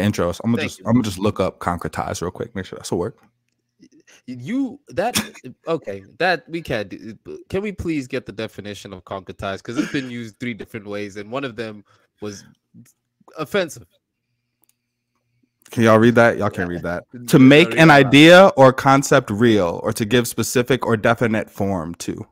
intros. Thank you. I'm gonna just look up concretize real quick. Make sure that's will work. You that okay? That we can't do. Can we please get the definition of concretize? Because it's been used three different ways, and one of them was offensive. Can y'all read that? Y'all can't read that. To No, make read an out loud. idea or concept real, or to give specific or definite form to.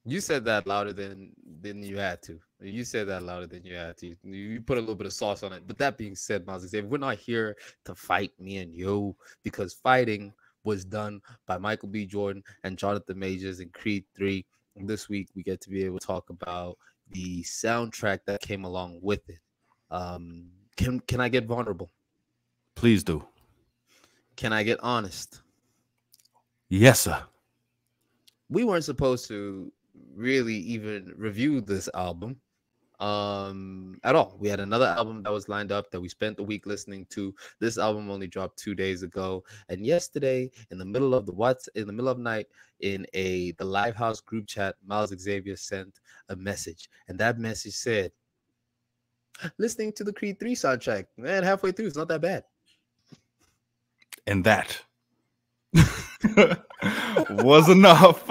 You said that louder than you had to. You said that louder than you had to. You put a little bit of sauce on it. But that being said, Myles and Zwe, we're not here to fight me and you, because fighting was done by Michael B. Jordan and Jonathan Majors in Creed 3. And this week we get to be able to talk about the soundtrack that came along with it. Can I get vulnerable? Please do. Can I get honest? Yes, sir. We weren't supposed to really even review this album at all. We had another album that was lined up that we spent the week listening to. This album only dropped 2 days ago, and yesterday in the middle of the night in the Live House group chat, Myles Xavier sent a message, and that message said, listening to the Creed 3 soundtrack, man, halfway through, it's not that bad. And that was enough.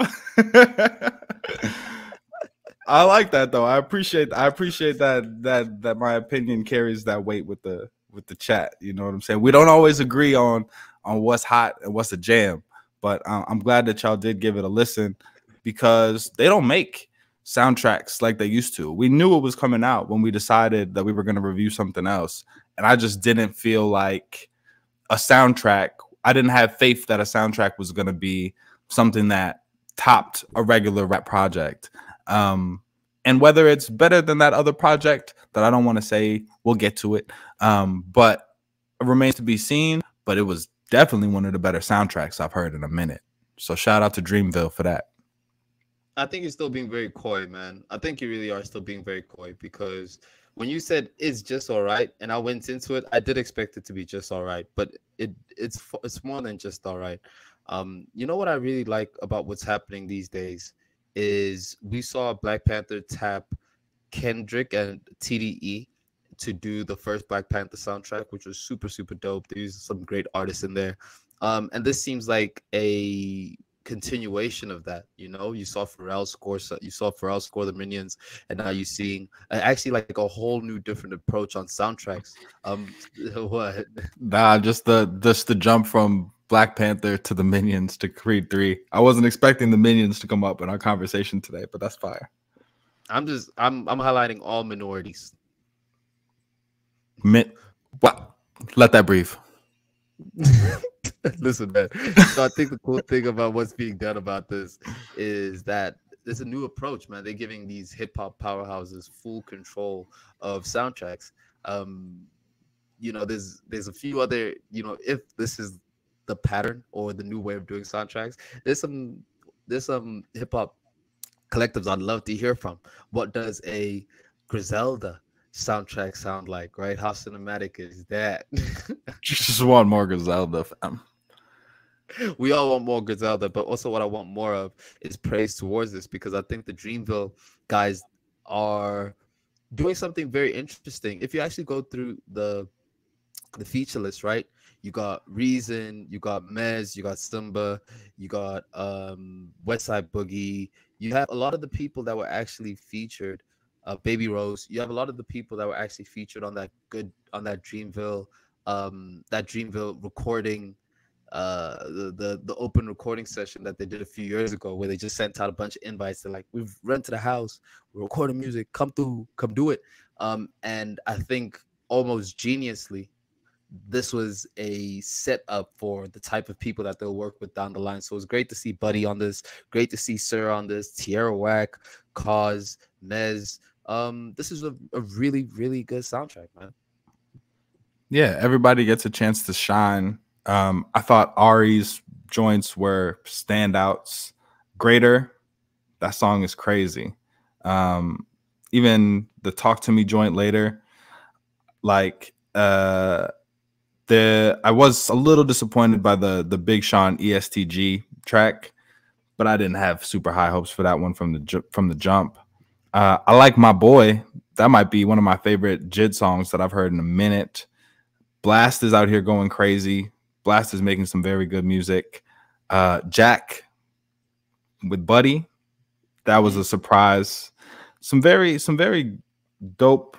I like that though. I appreciate that my opinion carries that weight with the chat. You know what I'm saying? We don't always agree on what's hot and what's a jam, but I'm glad that y'all did give it a listen, because they don't make soundtracks like they used to. We knew it was coming out when we decided that we were going to review something else, and I just didn't feel like a soundtrack. I didn't have faith that a soundtrack was going to be something that topped a regular rap project. And whether it's better than that other project that I don't want to say, we'll get to it. But it remains to be seen, but it was definitely one of the better soundtracks I've heard in a minute. So shout out to Dreamville for that. I think you're still being very coy, man. I think you really are still being very coy, because when you said it's just all right, and I went into it, I did expect it to be just all right, but it's more than just all right. You know what I really like about what's happening these days is we saw Black Panther tap Kendrick and TDE to do the first Black Panther soundtrack, which was super, super dope. There's some great artists in there. And this seems like a continuation of that. You know, you saw Pharrell score the Minions, and now you're seeing actually like a whole new different approach on soundtracks. What? Nah, just the jump from Black Panther to the Minions to Creed 3. I wasn't expecting the Minions to come up in our conversation today, but that's fire. I'm highlighting all minorities. What? Let that breathe. Listen, man. So I think the cool thing about what's being done about this is that there's a new approach, man. They're giving these hip hop powerhouses full control of soundtracks. You know, there's a few other, you know, if this is the pattern or the new way of doing soundtracks, there's some hip hop collectives I'd love to hear from. What does a Griselda soundtrack sound like, right? How cinematic is that? Just want more Griselda, fam. We all want more Griselda, but also what I want more of is praise towards this, because I think the Dreamville guys are doing something very interesting. If you actually go through the feature list, right? You got Reason, you got Mez, you got Simba, you got Westside Boogie. You have a lot of the people that were actually featured. Baby Rose. You have a lot of the people that were actually featured on that Dreamville recording, the open recording session that they did a few years ago, where they just sent out a bunch of invites. They're like, we've rented a house, we're recording music, come through, come do it. And I think almost geniusly, this was a setup for the type of people that they'll work with down the line. So it's great to see Buddy on this, great to see Sir on this, Tierra Whack, Cause, Mez. This is a really, really good soundtrack, man. Yeah, everybody gets a chance to shine. I thought Ari's joints were standouts. Greater, that song is crazy. Even the Talk to Me joint later, like I was a little disappointed by the Big Sean ESTG track, but I didn't have super high hopes for that one from the jump. I like My Boy. That might be one of my favorite JID songs that I've heard in a minute. Blast is out here going crazy. Blast is making some very good music. Jack with Buddy, that was a surprise. Some very dope.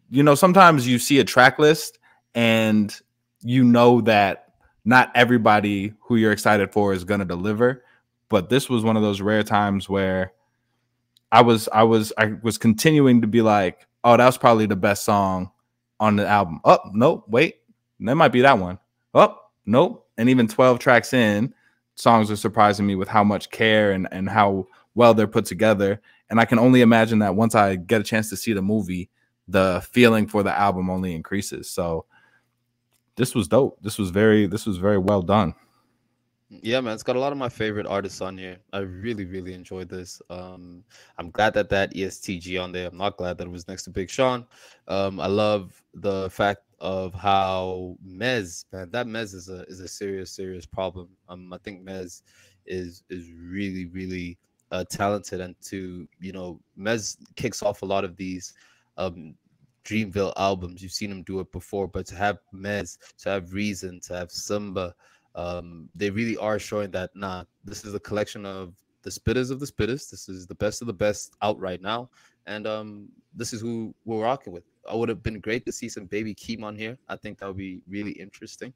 You know, sometimes you see a track list and you know that not everybody who you're excited for is gonna deliver. But this was one of those rare times where I was continuing to be like, oh, that was probably the best song on the album. Oh, nope, wait, that might be that one. Oh, nope. And even 12 tracks in, songs are surprising me with how much care and how well they're put together. And I can only imagine that once I get a chance to see the movie, the feeling for the album only increases. So this was dope. This was very well done. Yeah, man, it's got a lot of my favorite artists on here. I really, really enjoyed this. I'm glad that ESTG on there. I'm not glad that it was next to Big Sean. I love the fact of how Mez, man, that Mez is a serious problem. I think Mez is really, really talented, and Mez kicks off a lot of these Dreamville albums. You've seen him do it before, but to have Mez, to have Reason, to have Simba, they really are showing that this is a collection of the spitters of the spitters. This is the best of the best out right now, and this is who we're rocking with. I would have been great to see some Baby Keem on here. I think that would be really interesting.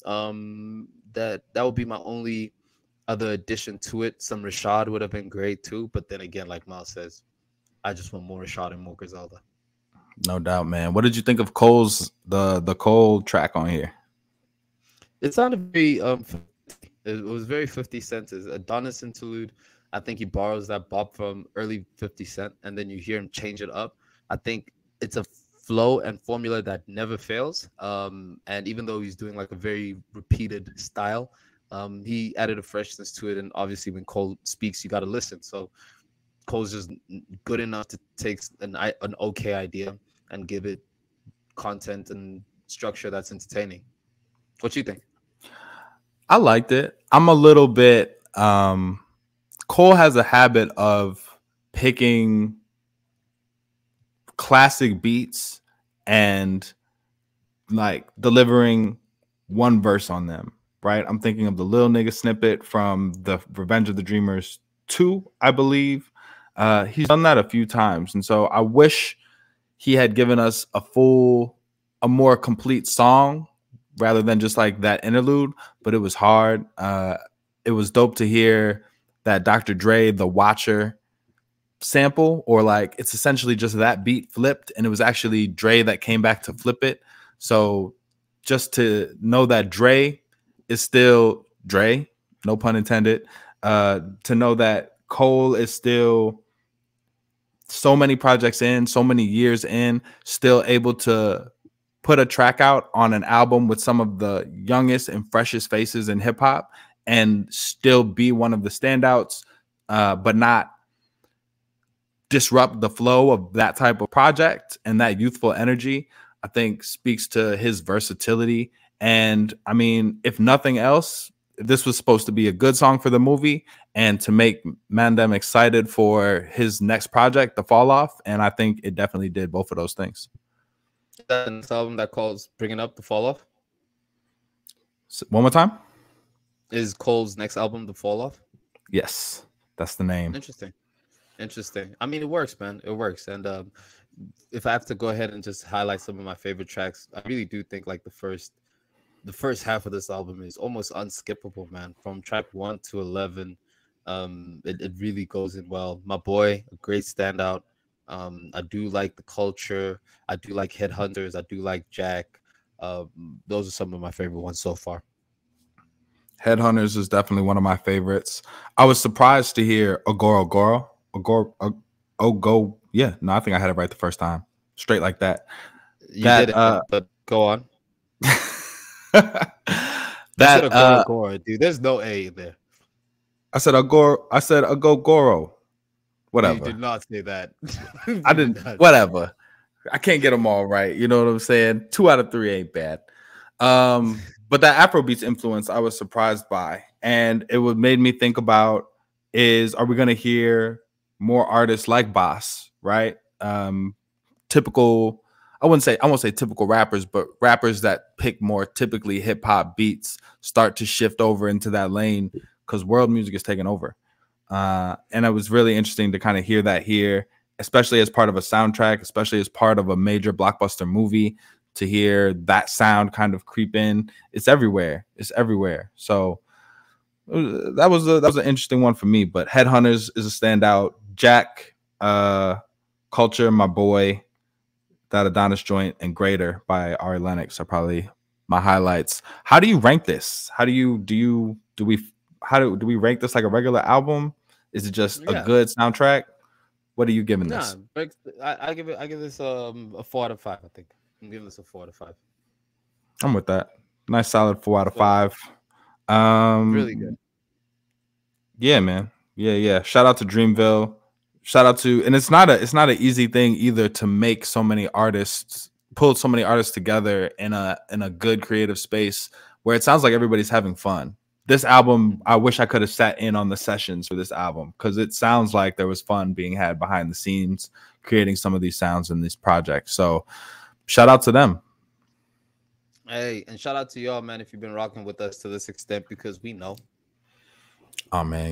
That would be my only other addition to it. Some Rashad would have been great too, but then again, like Myles says, I just want more Rashad and more Griselda. No doubt, man. What did you think of Cole's the Cole track on here? It sounded very it was very 50 Cent. Is Adonis interlude. I think he borrows that bop from early 50 Cent, and then you hear him change it up. I think it's a flow and formula that never fails. And even though he's doing like a very repeated style, he added a freshness to it. And obviously, when Cole speaks, you got to listen. So Cole's just good enough to take an okay idea and give it content and structure that's entertaining. What you think? I liked it. I'm a little bit Cole has a habit of picking classic beats and like delivering one verse on them, right? I'm thinking of the Lil Nigga snippet from the Revenge of the Dreamers 2, I believe. He's done that a few times, and so I wish he had given us a more complete song rather than just like that interlude, but it was hard. It was dope to hear that Dr. Dre, The Watcher sample, or like it's essentially just that beat flipped, and it was actually Dre that came back to flip it. So just to know that Dre is still Dre, no pun intended, to know that Cole is still so many projects in, so many years in, still able to put a track out on an album with some of the youngest and freshest faces in hip hop and still be one of the standouts, but not disrupt the flow of that type of project and that youthful energy, I think speaks to his versatility. And I mean, if nothing else, this was supposed to be a good song for the movie and to make Mandem excited for his next project, The Fall Off. And I think it definitely did both of those things. That next album that calls Bringing Up The Fall Off? One more time? Is Cole's next album The Fall Off? Yes, that's the name. Interesting. I mean, it works, man. It works. And if I have to go ahead and just highlight some of my favorite tracks, I really do think like the first half of this album is almost unskippable, man. From track 1 to 11, it really goes in well. My Boy, a great standout. I do like The Culture. I do like Headhunters. I do like Jack. Those are some of my favorite ones so far. Headhunters is definitely one of my favorites. I was surprised to hear Agoro. Yeah, no, I think I had it right the first time. Straight like that. You did it, but go on. That Agoro, dude. There's no A in there. I said Agoro. Whatever. You did not say that. I didn't. Whatever. I can't get them all right. You know what I'm saying? 2 out of 3 ain't bad. But that Afrobeats influence, I was surprised by, and it made me think about: are we going to hear more artists like Boss? Right? Typical. I won't say typical rappers, but rappers that pick more typically hip hop beats start to shift over into that lane because world music is taking over. And it was really interesting to kind of hear that here, especially as part of a soundtrack, especially as part of a major blockbuster movie, to hear that sound kind of creep in. It's everywhere. It's everywhere. So that was an interesting one for me. But Headhunters is a standout. Jack, Culture, my boy, That Adonis Joint, and Greater by Ari Lennox are probably my highlights. How do you rank this? How do we rank this like a regular album? Is it just a good soundtrack? What are you giving this? I give this a 4 out of 5. I think I'm giving this a 4 out of 5. I'm with that. Nice solid 4 out of 5. Really good. Yeah, man. Yeah. Shout out to Dreamville. Shout out to, and it's not an easy thing either to make so many artists, pull so many artists together in a good creative space where it sounds like everybody's having fun. This album, I wish I could have sat in on the sessions for this album because it sounds like there was fun being had behind the scenes, creating some of these sounds in these projects. So shout out to them. Hey, and shout out to y'all, man, if you've been rocking with us to this extent, because we know. Oh, man.